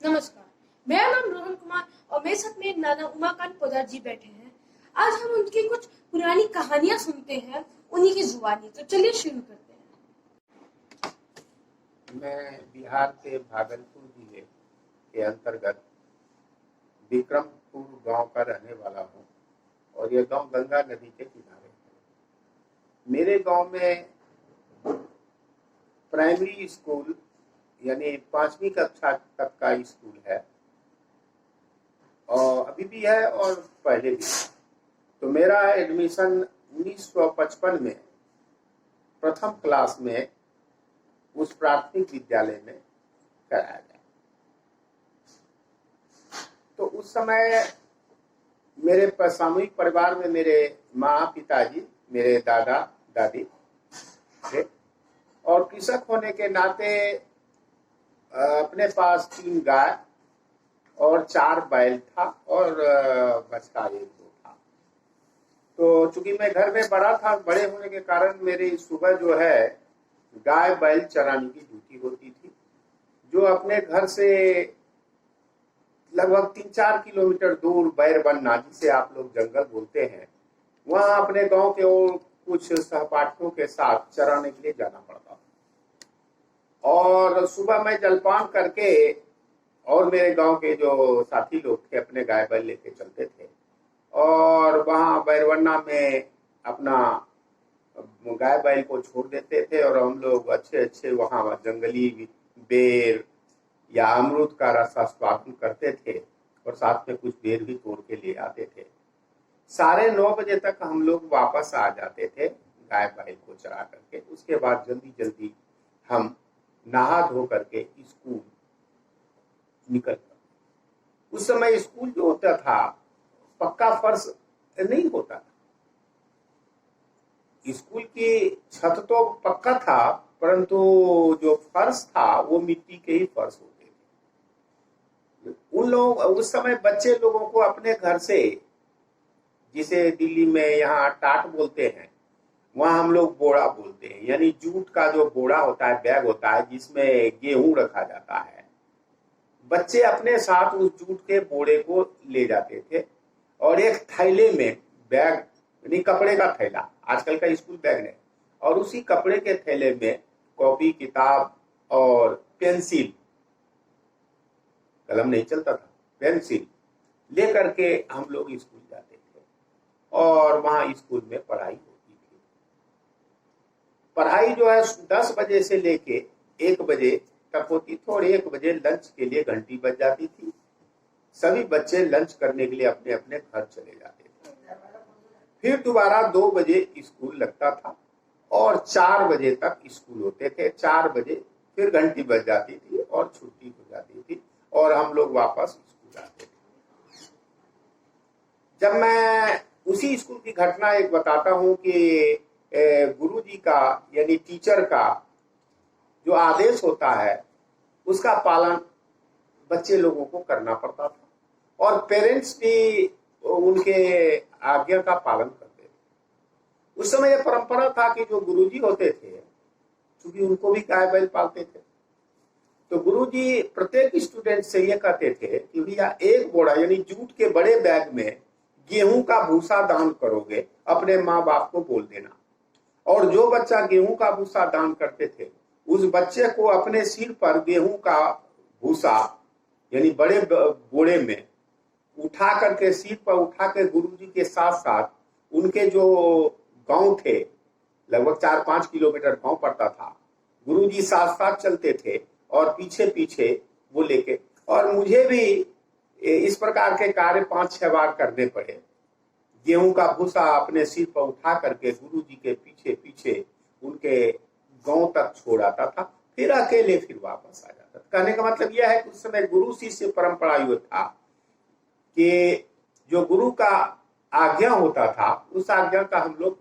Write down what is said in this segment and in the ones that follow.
नमस्कार। मेरा नाम रोहन कुमार और मेरे साथ में नाना उमाकांत पोदार जी बैठे हैं। आज हम उनकी कुछ पुरानी कहानियां सुनते हैं उन्हीं की जुबानी। तो चलिए शुरू करते हैं। मैं बिहार के भागलपुर जिले के अंतर्गत विक्रमपुर गांव का रहने वाला हूं और यह गांव गंगा नदी के किनारे है। मेरे गांव में प्राइमरी स्कूल यानी 5वीं कक्षा तक का स्कूल है और अभी भी है और पहले भी। तो मेरा एडमिशन 1955 में प्रथम क्लास में उस प्राथमिक विद्यालय में कराया गया। तो उस समय मेरे सामूहिक परिवार में मेरे माँ पिताजी, मेरे दादा दादी थे और कृषक होने के नाते अपने पास 3 गाय और 4 बैल था और बछड़ा 1-2 था। तो चूंकि मैं घर में बड़ा था, बड़े होने के कारण मेरी सुबह जो है गाय बैल चराने की ड्यूटी होती थी, जो अपने घर से लगभग 3-4 किलोमीटर दूर बैरबन्ना, जिसे आप लोग जंगल बोलते हैं, वहां अपने गांव के और कुछ सहपाठियों के साथ चराने के लिए जाना पड़ता था। और सुबह में जलपान करके और मेरे गांव के जो साथी लोग थे अपने गाय बैल लेके चलते थे और वहां बैरबन्ना में अपना गाय बैल को छोड़ देते थे और हम लोग अच्छे वहां जंगली बेर या अमरूद का रस स्वागत करते थे और साथ में कुछ बेर भी तोड़ के ले आते थे। 9:30 बजे तक हम लोग वापस आ जाते थे गाय बैल को चरा करके। उसके बाद जल्दी हम नहा धो करके स्कूल निकल गए। उस समय स्कूल जो होता था पक्का फर्श नहीं होता था। स्कूल की छत तो पक्का था, परंतु जो फर्श था वो मिट्टी के ही फर्श होते थे। उन लोग उस समय बच्चे लोगों को अपने घर से, जिसे दिल्ली में यहाँ टाट बोलते हैं, वहां हम लोग बोड़ा बोलते हैं, यानी जूट का जो बोड़ा होता है, बैग होता है जिसमें गेहूं रखा जाता है। बच्चे अपने साथ उस जूट के बोड़े को ले जाते थे और एक थैले में बैग, यानी कपड़े का थैला, आजकल का स्कूल बैग नहीं, और उसी कपड़े के थैले में कॉपी किताब और पेंसिल, कलम नहीं चलता था, पेंसिल लेकर के हम लोग स्कूल जाते थे और वहां स्कूल में पढ़ाई होती थी। पढ़ाई जो है 10 बजे से लेके 1 बजे तक होती थी और 1 बजे लंच के लिए घंटी बज जाती थी। सभी बच्चे लंच करने के लिए अपने अपने घर चले जाते थे। फिर दोबारा 2 बजे स्कूल लगता था और 4 बजे तक स्कूल होते थे। 4 बजे फिर घंटी बज जाती थी और छुट्टी हो जाती थी और हम लोग वापस स्कूल आते थे। जब मैं उसी स्कूल की घटना एक बताता हूं कि गुरुजी का यानी टीचर का जो आदेश होता है उसका पालन बच्चे लोगों को करना पड़ता था और पेरेंट्स भी उनके आज्ञा का पालन करते थे। उस समय यह परंपरा था कि जो गुरुजी होते थे, क्योंकि उनको भी गाय बैल पालते थे, तो गुरुजी प्रत्येक स्टूडेंट से ये कहते थे कि भैया 1 बोरा यानी जूट के बड़े बैग में गेहूं का भूसा दान करोगे, अपने माँ बाप को बोल देना। और जो बच्चा गेहूं का भूसा दान करते थे उस बच्चे को अपने सिर पर गेहूं का भूसा यानी बड़े बोरे में उठा करके, सिर पर उठा के गुरुजी के साथ साथ उनके जो गांव थे, लगभग 4-5 किलोमीटर गांव पड़ता था, गुरुजी साथ साथ चलते थे और पीछे पीछे वो लेके। और मुझे भी इस प्रकार के कार्य 5-6 बार करने पड़े। गेहूं का भूसा अपने सिर पर उठा करके गुरुजी के पीछे पीछे उनके गांव तक छोड़ आता था, फिर अकेले फिर वापस आ जाता था। कहने का मतलब यह है कि उस समय गुरु शिष्य परंपरा ये था कि जो गुरु का आज्ञा होता था उस आज्ञा का हम लोग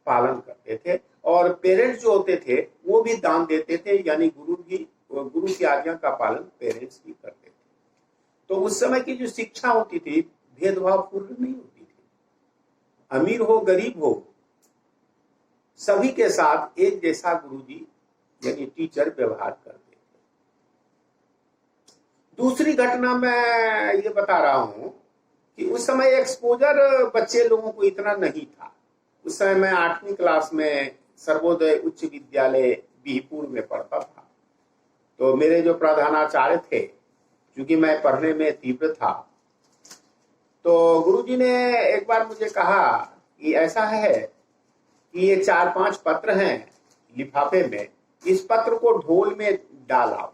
पालन करते थे और पेरेंट्स जो होते थे वो भी दान देते थे, यानी गुरु की आज्ञा का पालन पेरेंट्स भी करते थे। तो उस समय की जो शिक्षा होती थी भेदभाव पूर्ण नहीं होती थी। अमीर हो गरीब हो सभी के साथ एक जैसा गुरुजी यानी टीचर व्यवहार करते थे। दूसरी घटना मैं ये बता रहा हूँ कि उस समय एक्सपोजर बच्चे लोगों को इतना नहीं था। उस समय मैं 8वीं क्लास में सर्वोदय उच्च विद्यालय बिहपुर में पढ़ता था। तो मेरे जो प्रधानाचार्य थे, क्योंकि मैं पढ़ने में तीव्र था, तो गुरुजी ने एक बार मुझे कहा कि ऐसा है कि ये 4-5 पत्र हैं लिफाफे में, इस पत्र को ढोल में डाला।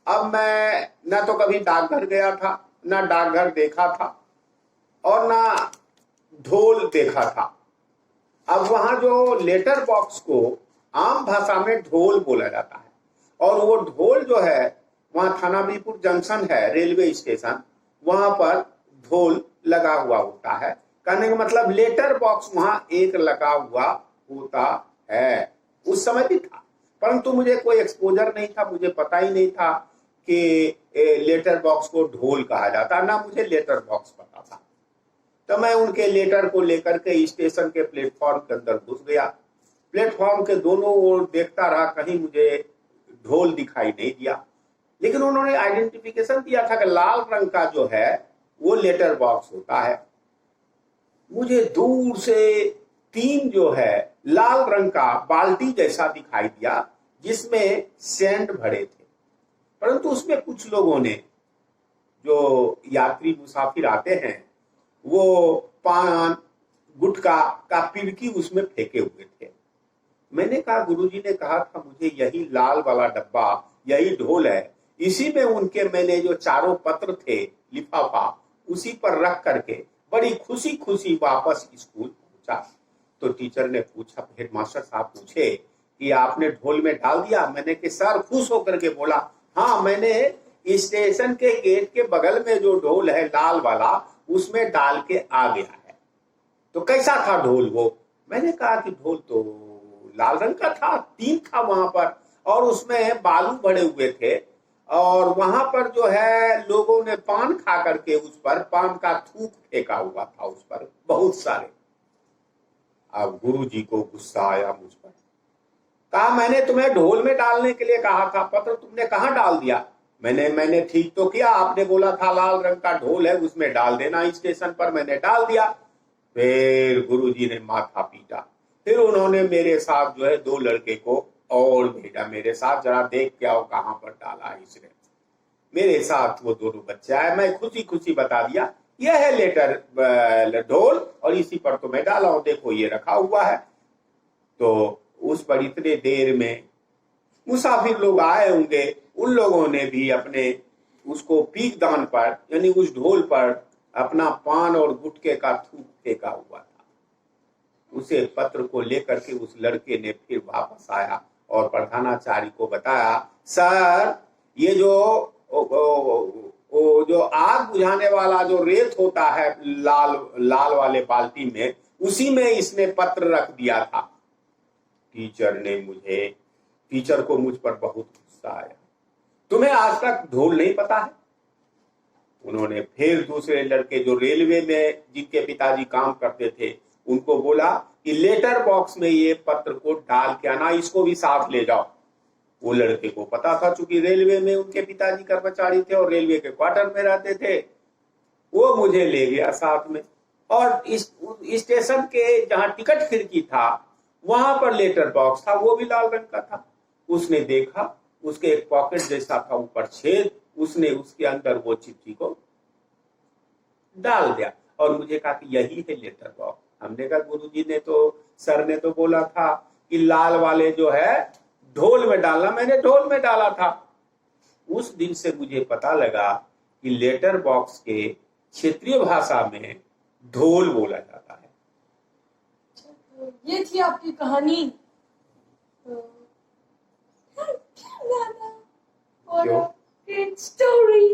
अब मैं न तो कभी डाकघर गया था, ना डाकघर देखा था, और ना ढोल देखा था। अब वहां जो लेटर बॉक्स को आम भाषा में ढोल बोला जाता है, और वो ढोल जो है वहां थाना बिहपुर जंक्शन है, रेलवे स्टेशन, वहां पर ढोल लगा हुआ होता है। कहने का मतलब लेटर बॉक्स वहां एक लगा हुआ होता है। उस समय भी था, परंतु मुझे कोई एक्सपोजर नहीं था, मुझे पता ही नहीं था कि लेटर बॉक्स को ढोल कहा जाता, ना मुझे लेटर बॉक्स पता था। तो मैं उनके लेटर को लेकर के स्टेशन के प्लेटफॉर्म के अंदर घुस गया। प्लेटफॉर्म के दोनों ओर देखता रहा, कहीं मुझे ढोल दिखाई नहीं दिया। लेकिन उन्होंने आइडेंटिफिकेशन दिया था कि लाल रंग का जो है वो लेटर बॉक्स होता है। मुझे दूर से 3 जो है लाल रंग का बाल्टी जैसा दिखाई दिया, जिसमें सैंड भरे थे। परंतु उसमें कुछ लोगों ने, जो यात्री मुसाफिर आते हैं, वो पान गुटखा का पिड़की उसमें फेंके हुए थे। मैंने कहा, गुरुजी ने कहा था मुझे यही लाल वाला डब्बा, यही ढोल है, इसी में उनके मैंने जो 4 पत्र थे लिफाफा, उसी पर रख करके बड़ी खुशी खुशी वापस स्कूल पहुंचा। तो टीचर ने पूछा, हेडमास्टर साहब पूछे कि आपने ढोल में डाल दिया? मैंने कि सर, खुश होकर के बोला, हाँ, मैंने स्टेशन के गेट के बगल में जो ढोल है लाल वाला, उसमें डाल के आ गया है। तो कैसा था ढोल वो? मैंने कहा कि ढोल तो लाल रंग का था, 3 था वहां पर, और उसमें बालू भरे हुए थे, और वहां पर जो है लोगों ने पान खा करके उस पर पान का थूक फेंका हुआ था, उस पर बहुत सारे। अब गुरुजी को गुस्सा आया मुझ पर। कहा, मैंने तुम्हें ढोल में डालने के लिए कहा था, पत्र तुमने कहां डाल दिया? मैंने ठीक तो किया, आपने बोला था लाल रंग का ढोल है, उसमें डाल देना स्टेशन पर, मैंने डाल दिया। फिर गुरुजी ने माथा पीटा। फिर उन्होंने मेरे साथ जो है 2 लड़के को और भेजा मेरे साथ, जरा देख के आओ कहां पर डाला है इसने। मेरे साथ वो दोनों बच्चे आए, मैं खुशी खुशी बता दिया, यह है लेटर ढोल, और इसी पर तो मैं डाला हूं, देखो ये रखा हुआ है। तो उस पर इतने देर में मुसाफिर लोग आए होंगे, उन लोगों ने भी अपने उसको पीक दान पर, यानी उस ढोल पर अपना पान और गुटखे का थूक फेंका हुआ था। उसे पत्र को लेकर के उस लड़के ने फिर वापस आया और प्रधानाचार्य को बताया, सर, ये जो आग बुझाने वाला जो रेत होता है लाल वाले बाल्टी में, उसी में इसने पत्र रख दिया था। टीचर को मुझ पर बहुत गुस्सा आया। तुम्हें आज तक ढोल नहीं पता है? उन्होंने फिर दूसरे लड़के जो रेलवे में जिनके पिताजी काम करते थे, उनको बोला कि लेटर बॉक्स में ये पत्र को डाल के आना, इसको भी साथ ले जाओ। वो लड़के को पता था, चूंकि रेलवे में उनके पिताजी कर्मचारी थे और रेलवे के क्वार्टर में रहते थे, वो मुझे ले गया साथ में, और इस स्टेशन के जहां टिकट खिड़की था वहां पर लेटर बॉक्स था, वो भी लाल रंग का था। उसने देखा, उसके एक पॉकेट जैसा था ऊपर छेद, उसने उसके अंदर वो चिट्ठी को डाल दिया और मुझे कहा कि यही है लेटर बॉक्स। हमने कहा, गुरुजी ने तो, सर ने तो बोला था कि लाल वाले जो है ढोल में डालना, मैंने ढोल में डाला था। उस दिन से मुझे पता लगा कि लेटर बॉक्स के क्षेत्रीय भाषा में ढोल बोला जाता है। तो ये थी आपकी कहानी। और ग्रेट स्टोरी।